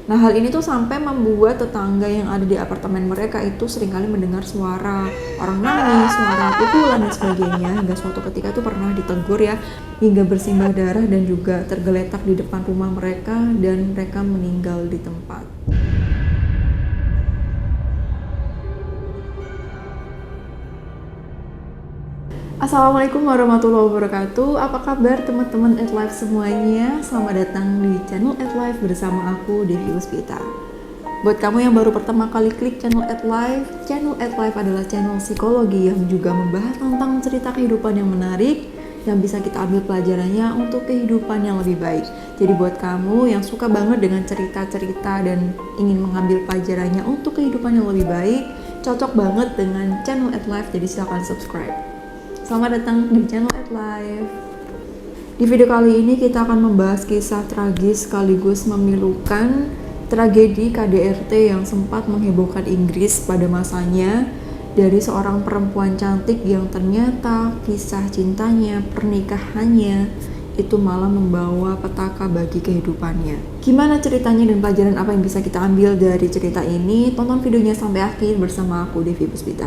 Nah, hal ini tuh sampai membuat tetangga yang ada di apartemen mereka itu seringkali mendengar suara orang nangis, suara pukulan dan sebagainya, hingga suatu ketika tuh pernah ditegur ya, hingga bersimbah darah dan juga tergeletak di depan rumah mereka dan mereka meninggal di tempat. Assalamualaikum warahmatullahi wabarakatuh. Apa kabar teman-teman At Life semuanya? Selamat datang di channel At Life bersama aku Devi Puspita. Buat kamu yang baru pertama kali klik channel At Life adalah channel psikologi yang juga membahas tentang cerita kehidupan yang menarik yang bisa kita ambil pelajarannya untuk kehidupan yang lebih baik. Jadi buat kamu yang suka banget dengan cerita-cerita dan ingin mengambil pelajarannya untuk kehidupan yang lebih baik, cocok banget dengan channel At Life, jadi silahkan subscribe. Selamat datang di channel At Life. Di video kali ini kita akan membahas kisah tragis sekaligus memilukan tragedi KDRT yang sempat menghebohkan Inggris pada masanya, dari seorang perempuan cantik yang ternyata kisah cintanya, pernikahannya itu malah membawa petaka bagi kehidupannya. Gimana ceritanya dan pelajaran apa yang bisa kita ambil dari cerita ini? Tonton videonya sampai akhir bersama aku Devi Puspita.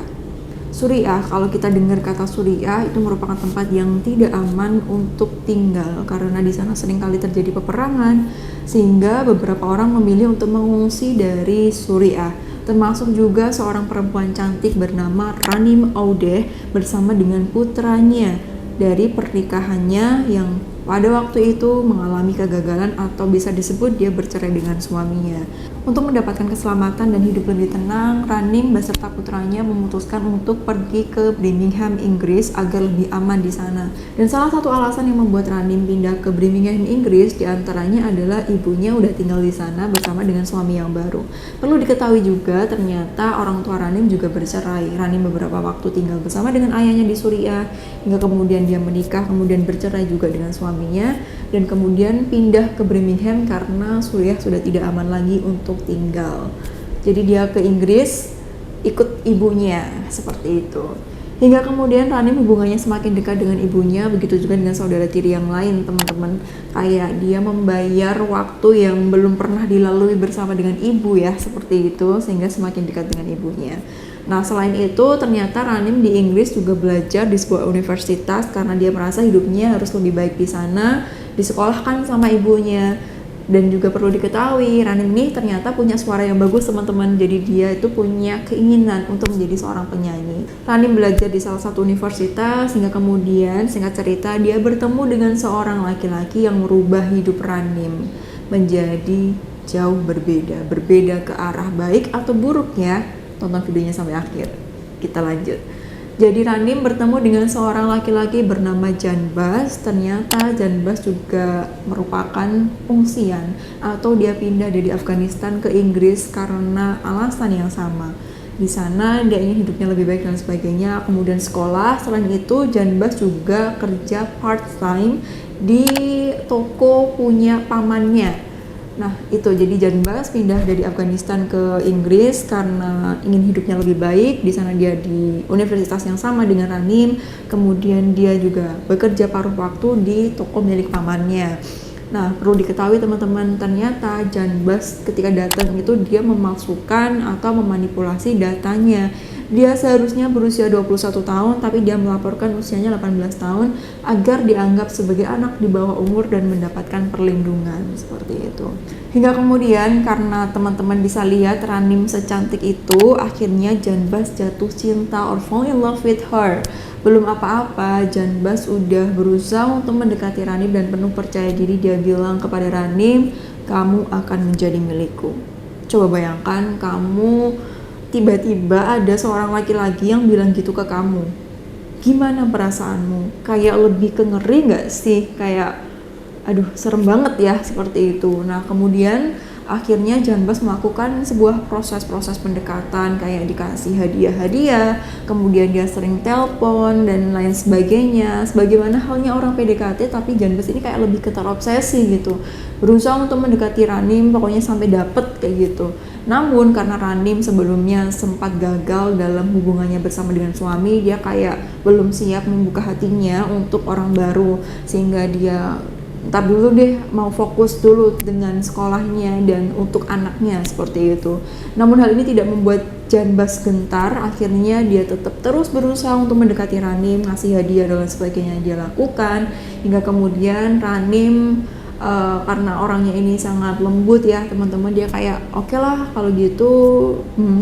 Suriah, kalau kita dengar kata Suriah itu merupakan tempat yang tidak aman untuk tinggal karena di sana sering kali terjadi peperangan, sehingga beberapa orang memilih untuk mengungsi dari Suriah, termasuk juga seorang perempuan cantik bernama Ranim Audeh bersama dengan putranya dari pernikahannya yang pada waktu itu mengalami kegagalan atau bisa disebut dia bercerai dengan suaminya. Untuk mendapatkan keselamatan dan hidup lebih tenang, Ranim beserta putranya memutuskan untuk pergi ke Birmingham, Inggris agar lebih aman di sana. Dan salah satu alasan yang membuat Ranim pindah ke Birmingham, Inggris diantaranya adalah ibunya udah tinggal di sana bersama dengan suami yang baru. Perlu diketahui juga ternyata orang tua Ranim juga bercerai. Ranim beberapa waktu tinggal bersama dengan ayahnya di Suriah hingga kemudian dia menikah, kemudian bercerai juga dengan suaminya dan kemudian pindah ke Birmingham karena Suriah sudah tidak aman lagi untuk tinggal. Jadi dia ke Inggris ikut ibunya seperti itu. Hingga kemudian Ranim hubungannya semakin dekat dengan ibunya, begitu juga dengan saudara tiri yang lain, teman-teman. Kayak dia membayar waktu yang belum pernah dilalui bersama dengan ibu ya, seperti itu, sehingga semakin dekat dengan ibunya. Nah, selain itu ternyata Ranim di Inggris juga belajar di sebuah universitas karena dia merasa hidupnya harus lebih baik di sana, disekolahkan sama ibunya. Dan juga perlu diketahui, Ranim ini ternyata punya suara yang bagus teman-teman, jadi dia itu punya keinginan untuk menjadi seorang penyanyi. Ranim belajar di salah satu universitas, hingga kemudian singkat cerita dia bertemu dengan seorang laki-laki yang merubah hidup Ranim menjadi jauh berbeda ke arah baik atau buruk ya. Tonton videonya sampai akhir, kita lanjut. Jadi Ranim bertemu dengan seorang laki-laki bernama Janbas. Ternyata Janbas juga merupakan pengungsian atau dia pindah dari Afghanistan ke Inggris karena alasan yang sama. Di sana dia ingin hidupnya lebih baik dan sebagainya, kemudian sekolah. Selain itu Janbas juga kerja part-time di toko punya pamannya. Nah itu, jadi Janbas pindah dari Afghanistan ke Inggris karena ingin hidupnya lebih baik. Di sana dia di universitas yang sama dengan Ranim. Kemudian dia juga bekerja paruh waktu di toko milik pamannya. Nah perlu diketahui teman-teman, ternyata Janbas ketika datang itu dia memalsukan atau memanipulasi datanya. Dia seharusnya berusia 21 tahun tapi dia melaporkan usianya 18 tahun agar dianggap sebagai anak di bawah umur dan mendapatkan perlindungan seperti itu. Hingga kemudian karena teman-teman bisa lihat Ranim secantik itu, akhirnya Janbas jatuh cinta or fall in love with her. Belum apa-apa, Janbas udah berusaha untuk mendekati Ranim dan penuh percaya diri dia bilang kepada Ranim, kamu akan menjadi milikku. Coba bayangkan kamu tiba-tiba ada seorang laki-laki yang bilang gitu ke kamu. Gimana perasaanmu? Kayak lebih ke ngeri gak sih? Kayak aduh serem banget ya seperti itu. Nah kemudian akhirnya Janbas melakukan sebuah proses pendekatan, kayak dikasih hadiah-hadiah, kemudian dia sering telepon dan lain sebagainya. Sebagaimana halnya orang PDKT, tapi Janbas ini kayak lebih ke terobsesi gitu, berusaha untuk mendekati Ranim, pokoknya sampai dapet kayak gitu. Namun karena Ranim sebelumnya sempat gagal dalam hubungannya bersama dengan suami, dia kayak belum siap membuka hatinya untuk orang baru, sehingga dia ntar dulu deh, mau fokus dulu dengan sekolahnya dan untuk anaknya, seperti itu. Namun hal ini tidak membuat Janbas gentar, akhirnya dia tetap terus berusaha untuk mendekati Ranim, ngasih hadiah dan sebagainya dia lakukan, hingga kemudian Ranim karena orangnya ini sangat lembut ya teman-teman, dia kayak oke lah kalau gitu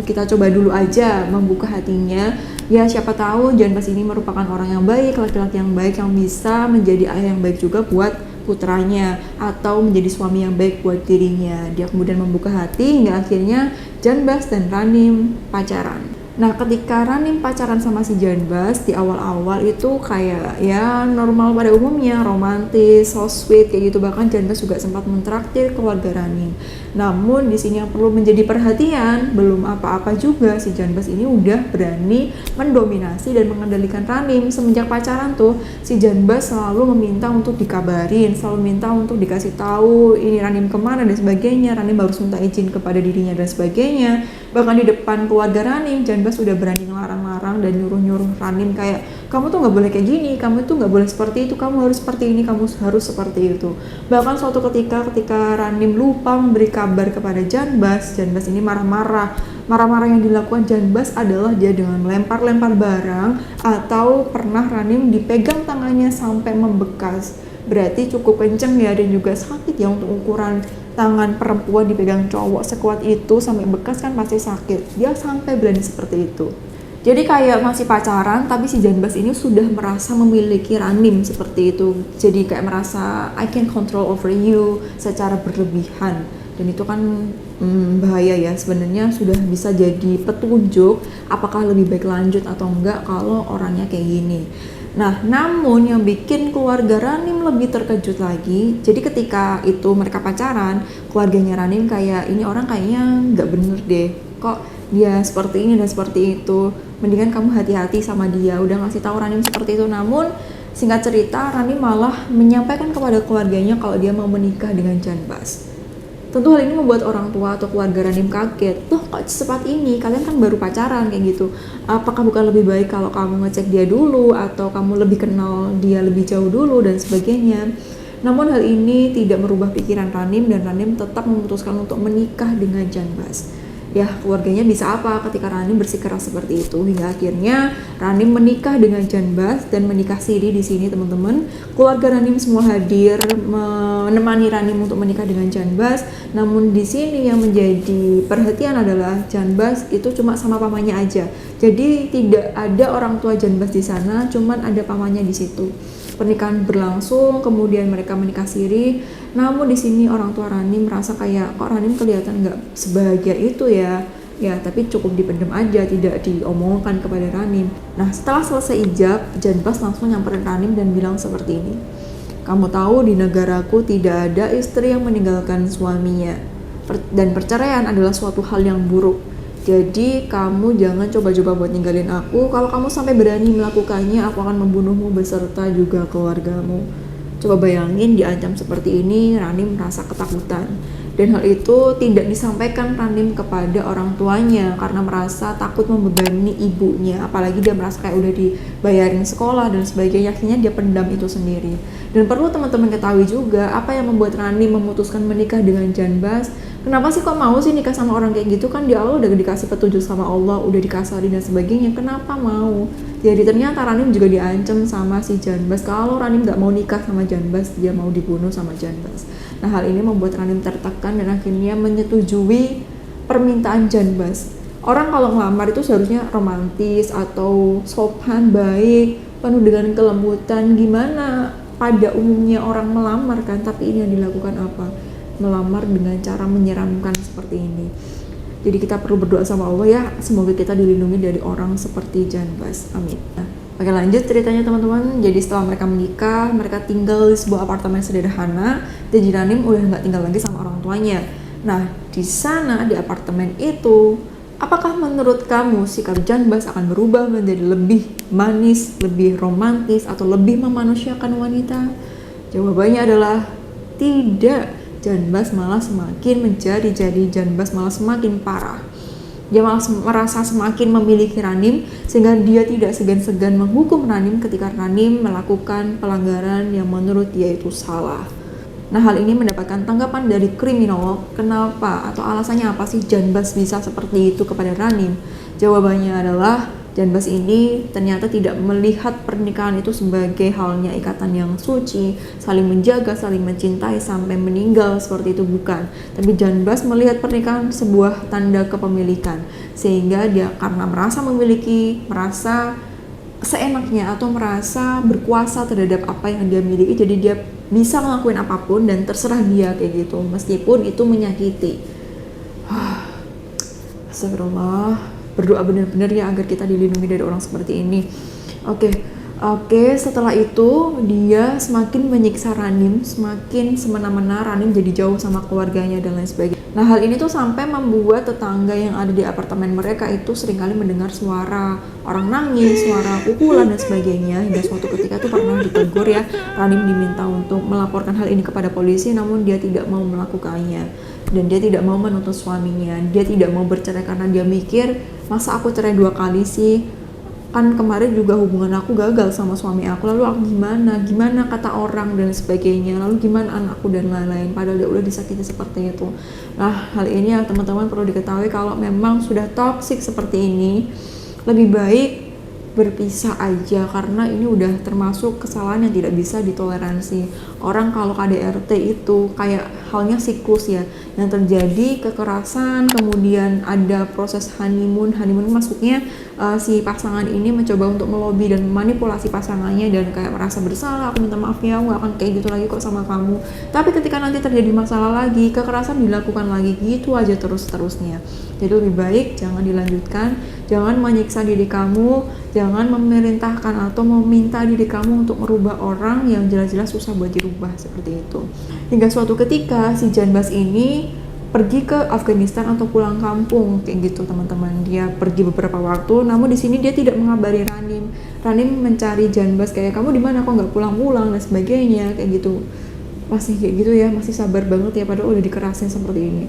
kita coba dulu aja membuka hatinya. Ya siapa tahu Janbas ini merupakan orang yang baik, laki-laki yang baik yang bisa menjadi ayah yang baik juga buat putranya atau menjadi suami yang baik buat dirinya. Dia kemudian membuka hati hingga akhirnya Janbas dan Ranim pacaran. Nah ketika Ranim pacaran sama si Janbas di awal-awal itu kayak ya normal pada umumnya, romantis, so sweet kayak gitu, bahkan Janbas juga sempat mentraktir keluarga Ranim. Namun di sini yang perlu menjadi perhatian, belum apa-apa juga si Janbas ini udah berani mendominasi dan mengendalikan Ranim. Semenjak pacaran tuh si Janbas selalu meminta untuk dikabarin, selalu minta untuk dikasih tahu ini Ranim kemana dan sebagainya. Ranim harus minta izin kepada dirinya dan sebagainya. Bahkan di depan keluarga Ranim, Janbas sudah berani ngelarang-larang dan nyuruh-nyuruh Ranim kayak kamu tuh nggak boleh kayak gini, kamu tuh nggak boleh seperti itu, kamu harus seperti ini, kamu harus seperti itu. Bahkan suatu ketika Ranim lupa memberi kabar kepada Janbas, Janbas ini marah-marah yang dilakukan Janbas adalah dia dengan melempar-lempar barang, atau pernah Ranim dipegang tangannya sampai membekas. Berarti cukup kenceng ya dan juga sakit ya, untuk ukuran tangan perempuan dipegang cowok sekuat itu sampai bekas kan pasti sakit. Dia sampai berani seperti itu. Jadi kayak masih pacaran tapi si Janbas ini sudah merasa memiliki Ranim seperti itu. Jadi kayak merasa I can control over you secara berlebihan. Dan itu kan bahaya ya, sebenarnya sudah bisa jadi petunjuk apakah lebih baik lanjut atau enggak kalau orangnya kayak gini. Nah, namun yang bikin keluarga Ranim lebih terkejut lagi, jadi ketika itu mereka pacaran, keluarganya Ranim kayak ini orang kayaknya nggak bener deh, kok dia seperti ini dan seperti itu, mendingan kamu hati-hati sama dia, udah ngasih tahu Ranim seperti itu. Namun singkat cerita Ranim malah menyampaikan kepada keluarganya kalau dia mau menikah dengan Janbas. Tentu hal ini membuat orang tua atau keluarga Ranim kaget. Loh kok secepat ini? Kalian kan baru pacaran kayak gitu. Apakah bukan lebih baik kalau kamu ngecek dia dulu, atau kamu lebih kenal dia lebih jauh dulu dan sebagainya. Namun hal ini tidak merubah pikiran Ranim, dan Ranim tetap memutuskan untuk menikah dengan Janbas. Ya keluarganya bisa apa ketika Ranim bersikeras seperti itu, hingga akhirnya Ranim menikah dengan Janbas dan menikah siri di sini teman-teman. Keluarga Ranim semua hadir menemani Ranim untuk menikah dengan Janbas. Namun di sini yang menjadi perhatian adalah Janbas itu cuma sama pamannya aja. Jadi tidak ada orang tua Janbas di sana, cuman ada pamannya di situ. Pernikahan berlangsung, kemudian mereka menikah siri. Namun di sini orang tua Ranim merasa kayak kok Ranim kelihatan nggak sebahagia itu ya. Ya tapi cukup dipendam aja, tidak diomongkan kepada Ranim. Nah setelah selesai ijab, Janbas langsung nyamperin Ranim dan bilang seperti ini. Kamu tahu di negaraku tidak ada istri yang meninggalkan suaminya. Dan perceraian adalah suatu hal yang buruk. Jadi kamu jangan coba-coba buat ninggalin aku. Kalau kamu sampai berani melakukannya, aku akan membunuhmu beserta juga keluargamu. Coba bayangin diancam seperti ini, Ranim merasa ketakutan. Dan hal itu tidak disampaikan Ranim kepada orang tuanya karena merasa takut membebani ibunya. Apalagi dia merasa kayak udah dibayarin sekolah dan sebagainya, akhirnya dia pendam itu sendiri. Dan perlu teman-teman ketahui juga apa yang membuat Ranim memutuskan menikah dengan Janbas. Kenapa sih kok mau sih nikah sama orang kayak gitu? Kan di awal udah dikasih petunjuk sama Allah, udah dikasari dan sebagainya. Kenapa mau? Jadi ternyata Ranim juga diancam sama si Janbas. Kalau Ranim nggak mau nikah sama Janbas, dia mau dibunuh sama Janbas. Nah hal ini membuat Ranim tertekan dan akhirnya menyetujui permintaan Janbas. Orang kalau ngelamar itu seharusnya romantis atau sopan, baik, penuh dengan kelembutan. Gimana pada umumnya orang melamar kan? Tapi ini yang dilakukan apa? Melamar dengan cara menyeramkan seperti ini. Jadi kita perlu berdoa sama Allah ya, semoga kita dilindungi dari orang seperti Janbas. Amin. Nah, oke lanjut ceritanya teman-teman. Jadi setelah mereka menikah, mereka tinggal di sebuah apartemen sederhana. Dan Ranim udah nggak tinggal lagi sama orang tuanya. Nah di sana di apartemen itu, apakah menurut kamu sikap Janbas akan berubah menjadi lebih manis, lebih romantis, atau lebih memanusiakan wanita? Jawabannya adalah tidak. Janbas malah semakin menjadi Janbas malah semakin parah. Dia malah merasa semakin memiliki Ranim, sehingga dia tidak segan-segan menghukum Ranim ketika Ranim melakukan pelanggaran yang menurut dia itu salah. Nah, hal ini mendapatkan tanggapan dari kriminolog. Kenapa atau alasannya apa sih Janbas bisa seperti itu kepada Ranim? Jawabannya adalah Janbas ini ternyata tidak melihat pernikahan itu sebagai halnya ikatan yang suci, saling menjaga, saling mencintai sampai meninggal, seperti itu bukan. Tapi Janbas melihat pernikahan sebuah tanda kepemilikan, sehingga dia karena merasa memiliki, merasa seenaknya atau merasa berkuasa terhadap apa yang dia miliki, jadi dia bisa ngelakuin apapun dan terserah dia kayak gitu, meskipun itu menyakiti. Astagfirullah, berdoa benar-benar ya agar kita dilindungi dari orang seperti ini. Oke, setelah itu dia semakin menyiksa Ranim, semakin semena-mena Ranim jadi jauh sama keluarganya dan lain sebagainya. Nah, hal ini tuh sampai membuat tetangga yang ada di apartemen mereka itu seringkali mendengar suara orang nangis, suara pukulan dan sebagainya. Hingga suatu ketika tuh pernah ditegur ya, Ranim diminta untuk melaporkan hal ini kepada polisi, namun dia tidak mau melakukannya. Dan dia tidak mau menuntut suaminya, dia tidak mau bercerai karena dia mikir, masa aku cerai 2 kali sih? Kan kemarin juga hubungan aku gagal sama suami aku, lalu aku gimana kata orang dan sebagainya, lalu gimana anakku dan lain-lain, padahal dia udah disakiti seperti itu. Nah, hal ini yang teman-teman perlu diketahui, kalau memang sudah toksik seperti ini, lebih baik berpisah aja, karena ini udah termasuk kesalahan yang tidak bisa ditoleransi. Orang kalau KDRT itu kayak halnya siklus ya, yang terjadi kekerasan, kemudian ada proses honeymoon maksudnya si pasangan ini mencoba untuk melobi dan memanipulasi pasangannya dan kayak merasa bersalah, aku minta maaf ya, aku gak akan kayak gitu lagi kok sama kamu. Tapi ketika nanti terjadi masalah lagi, kekerasan dilakukan lagi, gitu aja terus-terusnya. Jadi lebih baik jangan dilanjutkan, jangan menyiksa diri kamu, jangan memerintahkan atau meminta diri kamu untuk merubah orang yang jelas-jelas susah buat dirubah, seperti itu. Hingga suatu ketika si Janbas ini pergi ke Afghanistan atau pulang kampung kayak gitu teman-teman. Dia pergi beberapa waktu, namun di sini dia tidak mengabari Ranim. Ranim mencari Janbas kayak, kamu di mana kok nggak pulang-pulang dan sebagainya kayak gitu. Masih kayak gitu ya, masih sabar banget ya, padahal udah dikerasin seperti ini.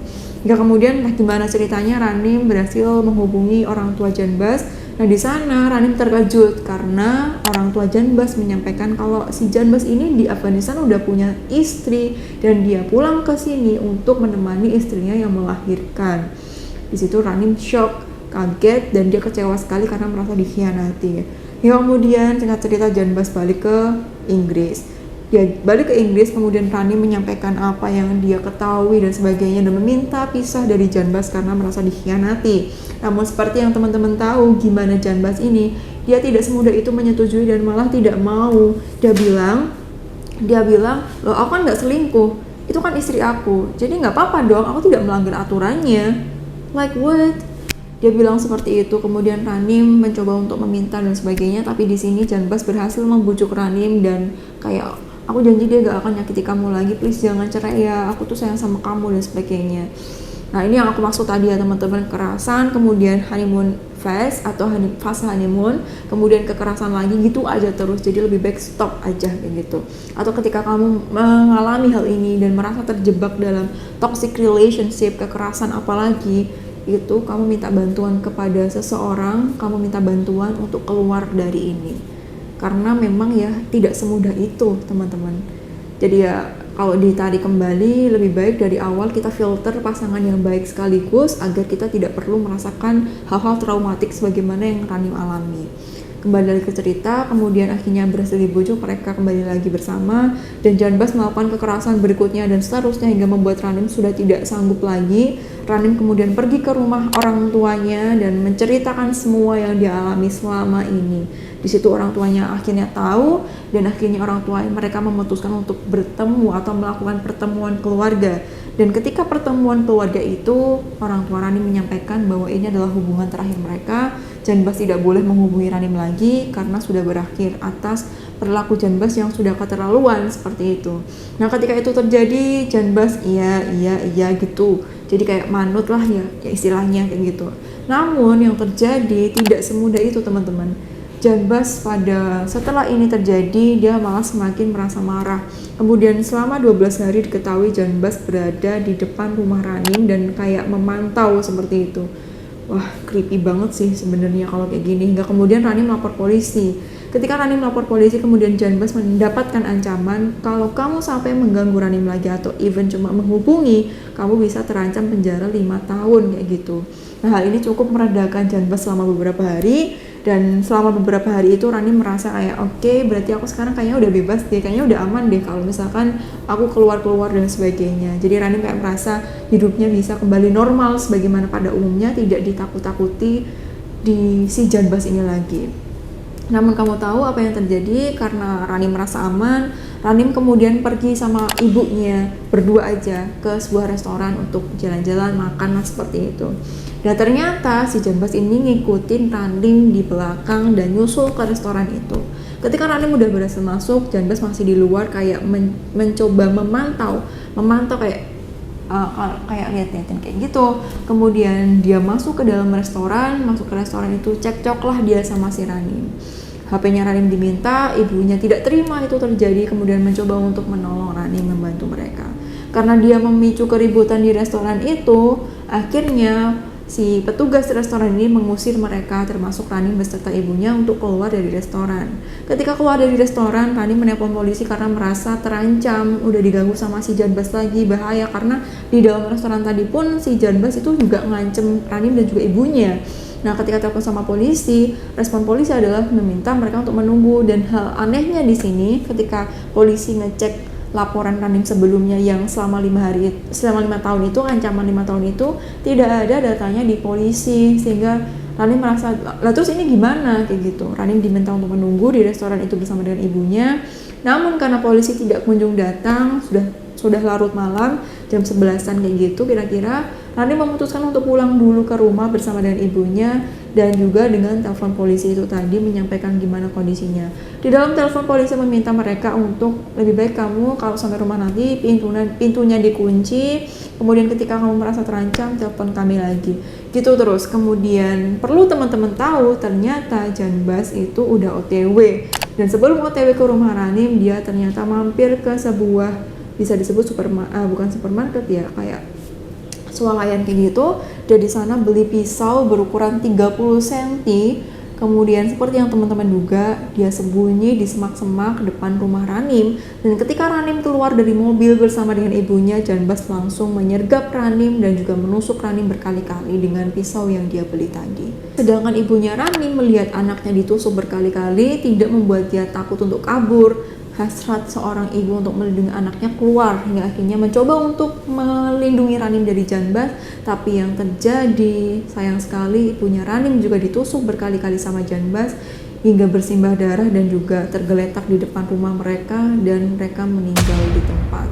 Hingga kemudian gimana ceritanya Ranim berhasil menghubungi orang tua Janbas. Nah, di sana Ranim terkejut karena orang tua Janbas menyampaikan kalau si Janbas ini di Afghanistan udah punya istri dan dia pulang ke sini untuk menemani istrinya yang melahirkan. Di situ Ranim shock, kaget, dan dia kecewa sekali karena merasa dikhianati. Hingga kemudian singkat cerita Janbas balik ke Inggris. Dia balik ke Inggris, kemudian Ranim menyampaikan apa yang dia ketahui dan sebagainya dan meminta pisah dari Janbas karena merasa dikhianati. Namun seperti yang teman-teman tahu gimana Janbas ini, dia tidak semudah itu menyetujui dan malah tidak mau. Dia bilang, loh aku kan gak selingkuh, itu kan istri aku, jadi gak apa-apa dong, aku tidak melanggar aturannya. Like what? Dia bilang seperti itu. Kemudian Ranim mencoba untuk meminta dan sebagainya, tapi di sini Janbas berhasil membujuk Ranim dan kayak, aku janji dia gak akan nyakiti kamu lagi, please jangan cerai ya, aku tuh sayang sama kamu dan sebagainya. Nah, ini yang aku maksud tadi ya teman-teman, kekerasan, kemudian honeymoon phase atau fase honeymoon, kemudian kekerasan lagi, gitu aja terus. Jadi lebih baik stop aja kayak gitu. Atau ketika kamu mengalami hal ini dan merasa terjebak dalam toxic relationship, kekerasan apalagi, itu kamu minta bantuan kepada seseorang, kamu minta bantuan untuk keluar dari ini. Karena memang ya tidak semudah itu teman-teman. Jadi ya kalau ditarik kembali, lebih baik dari awal kita filter pasangan yang baik sekaligus agar kita tidak perlu merasakan hal-hal traumatik sebagaimana yang Ranim alami. Kembali lagi ke cerita, kemudian akhirnya berhasil dibujuk, mereka kembali lagi bersama dan Janbas melakukan kekerasan berikutnya dan seterusnya hingga membuat Ranim sudah tidak sanggup lagi. Ranim kemudian pergi ke rumah orang tuanya dan menceritakan semua yang dia alami selama ini. Di situ orang tuanya akhirnya tahu dan akhirnya orang tua mereka memutuskan untuk bertemu atau melakukan pertemuan keluarga. Dan ketika pertemuan keluarga itu, orang tua Ranim menyampaikan bahwa ini adalah hubungan terakhir mereka. Janbas tidak boleh menghubungi Ranim lagi karena sudah berakhir atas perilaku Janbas yang sudah keterlaluan seperti itu. Nah, ketika itu terjadi, Janbas iya gitu. Jadi kayak manut lah ya istilahnya kayak gitu. Namun yang terjadi tidak semudah itu teman-teman. Janbas setelah ini terjadi, dia malah semakin merasa marah. Kemudian selama 12 hari diketahui Janbas berada di depan rumah Ranim dan kayak memantau seperti itu. Wah, creepy banget sih sebenarnya kalau kayak gini. Hingga kemudian Ranim lapor polisi. Ketika Ranim melapor polisi, kemudian Janbas mendapatkan ancaman, kalau kamu sampai mengganggu Ranim lagi atau even cuma menghubungi, kamu bisa terancam penjara 5 tahun kayak gitu. Nah, hal ini cukup meredakan Janbas selama beberapa hari, dan selama beberapa hari itu Ranim merasa kayak oke, berarti aku sekarang kayaknya udah bebas deh, kayaknya udah aman deh kalau misalkan aku keluar dan sebagainya. Jadi Ranim kayak merasa hidupnya bisa kembali normal sebagaimana pada umumnya, tidak ditakut-takuti di si Janbas ini lagi. Namun kamu tahu apa yang terjadi? Karena Ranim merasa aman, Ranim kemudian pergi sama ibunya berdua aja ke sebuah restoran untuk jalan-jalan, makan lah seperti itu. Dan ternyata si Janbas ini ngikutin Ranim di belakang dan nyusul ke restoran itu. Ketika Ranim udah berhasil masuk, Janbas masih di luar kayak mencoba memantau kayak lihat-lihatin kayak gitu. Kemudian dia masuk ke restoran itu, cekcoklah dia sama si Ranim. HP-nya Ranim diminta, ibunya tidak terima itu terjadi, kemudian mencoba untuk menolong Ranim, membantu mereka. Karena dia memicu keributan di restoran itu, akhirnya si petugas restoran ini mengusir mereka, termasuk Ranim beserta ibunya, untuk keluar dari restoran. Ketika keluar dari restoran, Ranim menelpon polisi karena merasa terancam, udah diganggu sama si Janbas lagi, bahaya. Karena di dalam restoran tadi pun si Janbas itu juga ngancem Ranim dan juga ibunya. Nah, ketika telepon sama polisi, respon polisi adalah meminta mereka untuk menunggu. Dan hal anehnya di sini, ketika polisi ngecek laporan Ranim sebelumnya yang selama 5 tahun itu, ancaman 5 tahun itu tidak ada datanya di polisi, sehingga Ranim merasa, lah terus ini gimana kayak gitu. Ranim diminta untuk menunggu di restoran itu bersama dengan ibunya. Namun karena polisi tidak kunjung datang, sudah larut malam, jam 11-an kayak gitu kira-kira, Ranim memutuskan untuk pulang dulu ke rumah bersama dengan ibunya, dan juga dengan telepon polisi itu tadi menyampaikan gimana kondisinya. Di dalam telepon polisi meminta mereka untuk lebih baik kamu kalau sampai rumah nanti pintunya dikunci, kemudian ketika kamu merasa terancam telepon kami lagi. Gitu terus. Kemudian perlu teman-teman tahu, ternyata Janbas itu udah OTW. Dan sebelum OTW ke rumah Ranim, dia ternyata mampir ke sebuah, bisa disebut bukan supermarket ya, kayak swalayan kayak gitu. Dia di sana beli pisau berukuran 30 cm. Kemudian seperti yang teman-teman duga, dia sembunyi di semak-semak depan rumah Ranim. Dan ketika Ranim keluar dari mobil bersama dengan ibunya, Janbas langsung menyergap Ranim dan juga menusuk Ranim berkali-kali dengan pisau yang dia beli tadi. Sedangkan ibunya Ranim melihat anaknya ditusuk berkali-kali tidak membuat dia takut untuk kabur. Hasrat seorang ibu untuk melindungi anaknya keluar, hingga akhirnya mencoba untuk melindungi Ranim dari Janbas. Tapi yang terjadi, sayang sekali, ibunya Ranim juga ditusuk berkali-kali sama Janbas hingga bersimbah darah dan juga tergeletak di depan rumah mereka, dan mereka meninggal di tempat.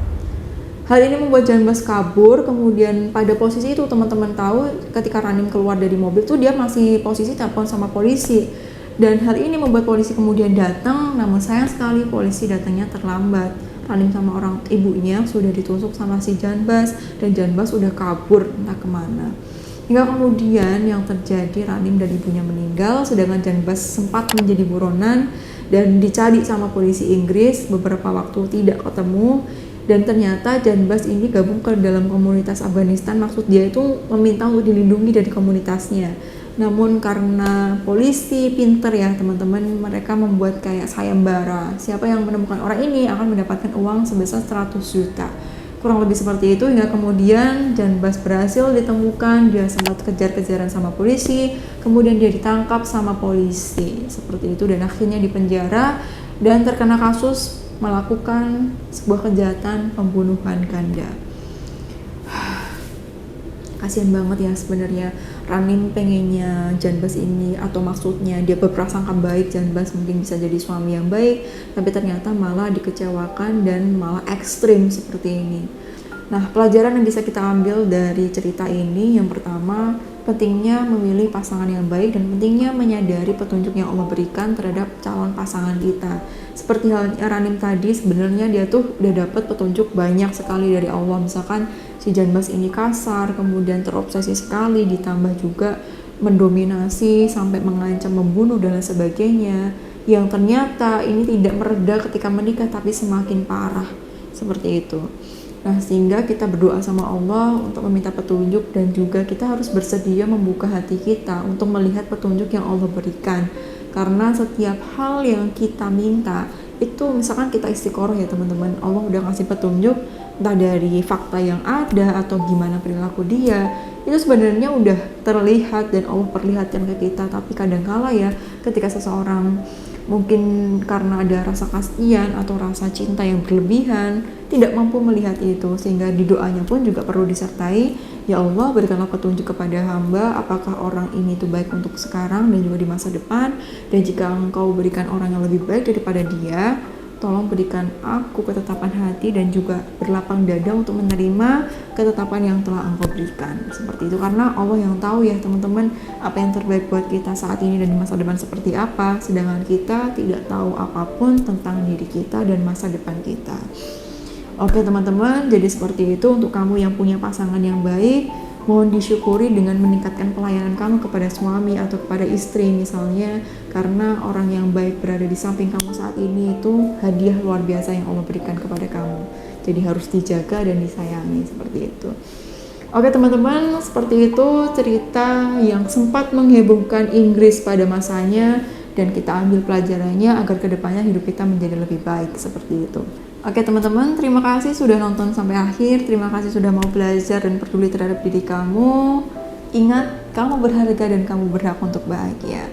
Hal ini membuat Janbas kabur. Kemudian pada posisi itu teman-teman tahu, ketika Ranim keluar dari mobil tuh dia masih posisi telepon sama polisi. Dan hal ini membuat polisi kemudian datang, namun sayang sekali polisi datangnya terlambat. Ranim sama orang ibunya sudah ditusuk sama si Janbas, dan Janbas udah kabur entah kemana. Hingga kemudian yang terjadi, Ranim dan ibunya meninggal, sedangkan Janbas sempat menjadi buronan dan dicari sama polisi Inggris, beberapa waktu tidak ketemu. Dan ternyata Janbas ini gabung ke dalam komunitas Afghanistan, maksud dia itu meminta untuk dilindungi dari komunitasnya. Namun karena polisi pinter ya teman-teman, mereka membuat kayak sayembara, siapa yang menemukan orang ini akan mendapatkan uang sebesar 100 juta. Kurang lebih seperti itu, hingga kemudian Janbas berhasil ditemukan. Dia sempat kejar-kejaran sama polisi, kemudian dia ditangkap sama polisi seperti itu, dan akhirnya dipenjara dan terkena kasus melakukan sebuah kejahatan pembunuhan ganda. Kasian banget ya sebenarnya. Ranim pengennya Janbas ini, atau maksudnya dia berprasangka baik Janbas mungkin bisa jadi suami yang baik, tapi ternyata malah dikecewakan dan malah ekstrim seperti ini. Nah, pelajaran yang bisa kita ambil dari cerita ini, yang pertama, pentingnya memilih pasangan yang baik dan pentingnya menyadari petunjuk yang Allah berikan terhadap calon pasangan kita. Seperti halnya Ranim tadi, sebenarnya dia tuh udah dapat petunjuk banyak sekali dari Allah. Misalkan si Janbas ini kasar, kemudian terobsesi sekali, ditambah juga mendominasi sampai mengancam membunuh dan lain sebagainya, yang ternyata ini tidak mereda ketika menikah tapi semakin parah seperti itu. Nah, sehingga kita berdoa sama Allah untuk meminta petunjuk, dan juga kita harus bersedia membuka hati kita untuk melihat petunjuk yang Allah berikan. Karena setiap hal yang kita minta itu, misalkan kita istiqoroh ya teman-teman, Allah udah ngasih petunjuk entah dari fakta yang ada atau gimana perilaku dia, itu sebenarnya udah terlihat dan Allah perlihatkan ke kita. Tapi kadangkala ya ketika seseorang mungkin karena ada rasa kasihan atau rasa cinta yang berlebihan tidak mampu melihat itu, sehingga di doanya pun juga perlu disertai, ya Allah berikanlah petunjuk kepada hamba apakah orang ini itu baik untuk sekarang dan juga di masa depan, dan jika engkau berikan orang yang lebih baik daripada dia, tolong berikan aku ketetapan hati dan juga berlapang dada untuk menerima ketetapan yang telah engkau berikan. Seperti itu, karena Allah yang tahu ya teman-teman apa yang terbaik buat kita saat ini dan di masa depan seperti apa, sedangkan kita tidak tahu apapun tentang diri kita dan masa depan kita. Oke teman-teman, jadi seperti itu untuk kamu yang punya pasangan yang baik, mohon disyukuri dengan meningkatkan pelayanan kamu kepada suami atau kepada istri misalnya, karena orang yang baik berada di samping kamu saat ini itu hadiah luar biasa yang Allah berikan kepada kamu. Jadi harus dijaga dan disayangi, seperti itu. Oke teman-teman, seperti itu cerita yang sempat menghebohkan Inggris pada masanya, dan kita ambil pelajarannya agar kedepannya hidup kita menjadi lebih baik, seperti itu. Oke teman-teman, terima kasih sudah nonton sampai akhir. Terima kasih sudah mau belajar dan peduli terhadap diri kamu. Ingat, kamu berharga dan kamu berhak untuk bahagia.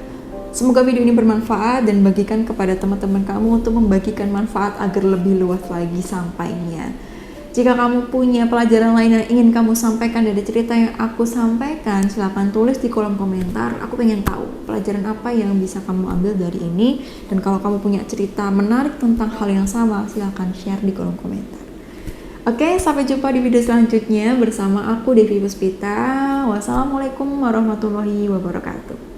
Semoga video ini bermanfaat dan bagikan kepada teman-teman kamu untuk membagikan manfaat agar lebih luas lagi sampainya. Jika kamu punya pelajaran lain yang ingin kamu sampaikan dari cerita yang aku sampaikan, silahkan tulis di kolom komentar. Aku pengen tahu pelajaran apa yang bisa kamu ambil dari ini. Dan kalau kamu punya cerita menarik tentang hal yang sama, silahkan share di kolom komentar. Oke, sampai jumpa di video selanjutnya bersama aku Devi Puspita. Wassalamualaikum warahmatullahi wabarakatuh.